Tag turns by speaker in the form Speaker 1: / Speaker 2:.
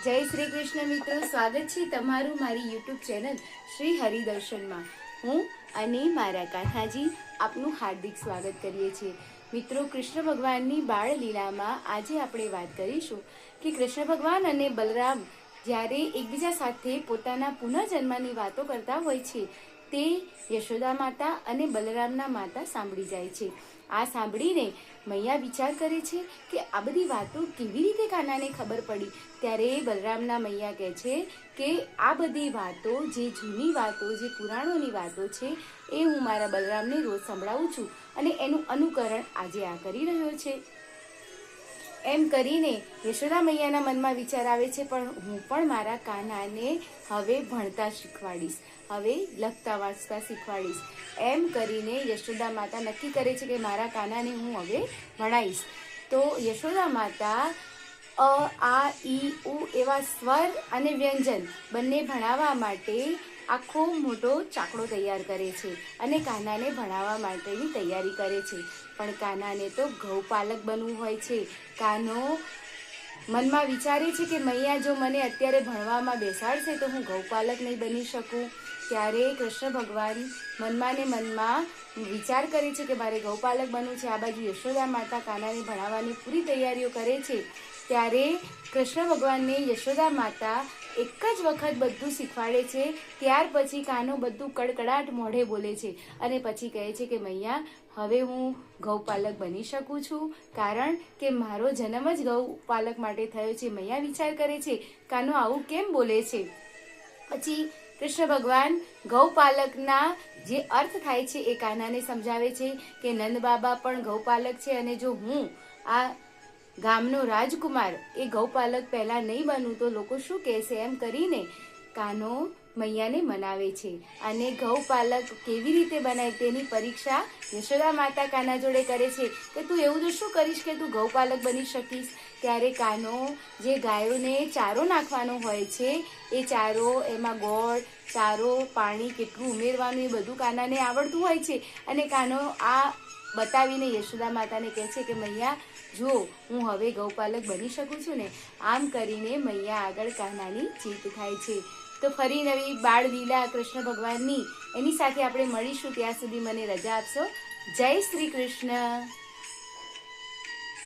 Speaker 1: જય શ્રી કૃષ્ણ મિત્રો, સ્વાગત છે તમારું મારી યુટ્યુબ ચેનલ શ્રી હરિદર્શનમાં। હું અને મારા કાન્હાજી આપનું હાર્દિક સ્વાગત કરીએ છીએ। મિત્રો, કૃષ્ણ ભગવાનની બાળ લીલામાં આજે આપણે વાત કરીશું કે કૃષ્ણ ભગવાન અને બલરામ જ્યારે એકબીજા સાથે પોતાના પુનઃજન્મની વાતો કરતા હોય છે તે યશોદા માતા અને બલરામના માતા સાંભળી જાય છે। આ સાંભળીને મૈયા વિચાર કરે છે કે આ બધી વાતો કેવી રીતે કાનાને ખબર પડી। ત્યારે બલરામના મૈયા કહે છે કે આ બધી વાતો, જે જૂની વાતો, જે પુરાણોની વાતો છે એ હું મારા બલરામને રોજ સંભળાવું છું અને એનું અનુકરણ આજે આ કરી રહ્યો છે। એમ કરીને યશોદા મૈયાના મનમાં વિચાર આવે છે, પણ હું પણ મારા કાનાને હવે ભણતા શીખવાડીશ, હવે લખતા વાંચતા શીખવાડીશ। એમ કરીને યશોદા માતા નક્કી કરે છે કે મારા કાનાને હું હવે ભણાવીશ। તો યશોદા માતા અ, આ, ઈ, ઉ એવા સ્વર અને વ્યંજન બંને ભણાવવા માટે આખો મોટો ચાકડો તૈયાર કરે છે અને કાનાને ભણાવવા માટેની તૈયારી કરે છે। પણ કાનાને તો ગૌપાલક બનવું હોય છે। કાનો મનમાં વિચારે છે કે મૈયા જો મને અત્યારે ભણવામાં બેસાડશે તો હું ગૌપાલક નહીં બની શકું। ત્યારે કૃષ્ણ ભગવાન મનમાં ને મનમાં વિચાર કરે છે કે મારે ગૌપાલક બનવું છે। આ બાજુ યશોદા માતા કાનાને ભણાવવાની પૂરી તૈયારીઓ કરે છે। ત્યારે કૃષ્ણ ભગવાનને યશોદા માતા એક જ વખત બધું શીખવાડે છે। ત્યાર પછી કાનો બધું કડકડાટ મોઢે બોલે છે અને પછી કહે છે કે મૈયા, હવે હું ગૌપાલક બની શકું છું, કારણ કે મારો જન્મ જ ગૌપાલક માટે થયો છે। મૈયા વિચાર કરે છે કાનો આવું કેમ બોલે છે। પછી કૃષ્ણ ભગવાન ગૌપાલકના જે અર્થ થાય છે એ કાનાને સમજાવે છે કે નંદ બાબા પણ ગૌપાલક છે અને જો હું આ ગામનો રાજકુમાર એ ગૌપાલક પહેલા નહીં બનું તો લોકો શું કહેશે। એમ કરીને કાનો મૈયાને મનાવે છે અને ગૌપાલક કેવી રીતે બનાય તેની પરીક્ષા યશોદા માતા કાના જોડે કરે છે કે તું એવું તો શું કરીશ કે તું ગૌપાલક બની શકીશ। ત્યારે કાનો જે ગાયોને ચારો નાખવાનો હોય છે એ ચારો, એમાં ગોળ, ચારો, પાણી કેટલું ઉમેરવાનું એ બધું કાનાને આવડતું હોય છે અને કાનો આ બતાવીને યશોદા માતાને કહે છે કે મૈયા જો હું હવે ગૌપાલક બની શકું છું ને। આમ કરીને મૈયા આગળ કાનાની જીત થાય છે। તો ફરી નવી બાળ લીલા કૃષ્ણ ભગવાનની એની સાથે આપણે મળીશું। ત્યાં સુધી મને રજા આપશો। જય શ્રી કૃષ્ણ।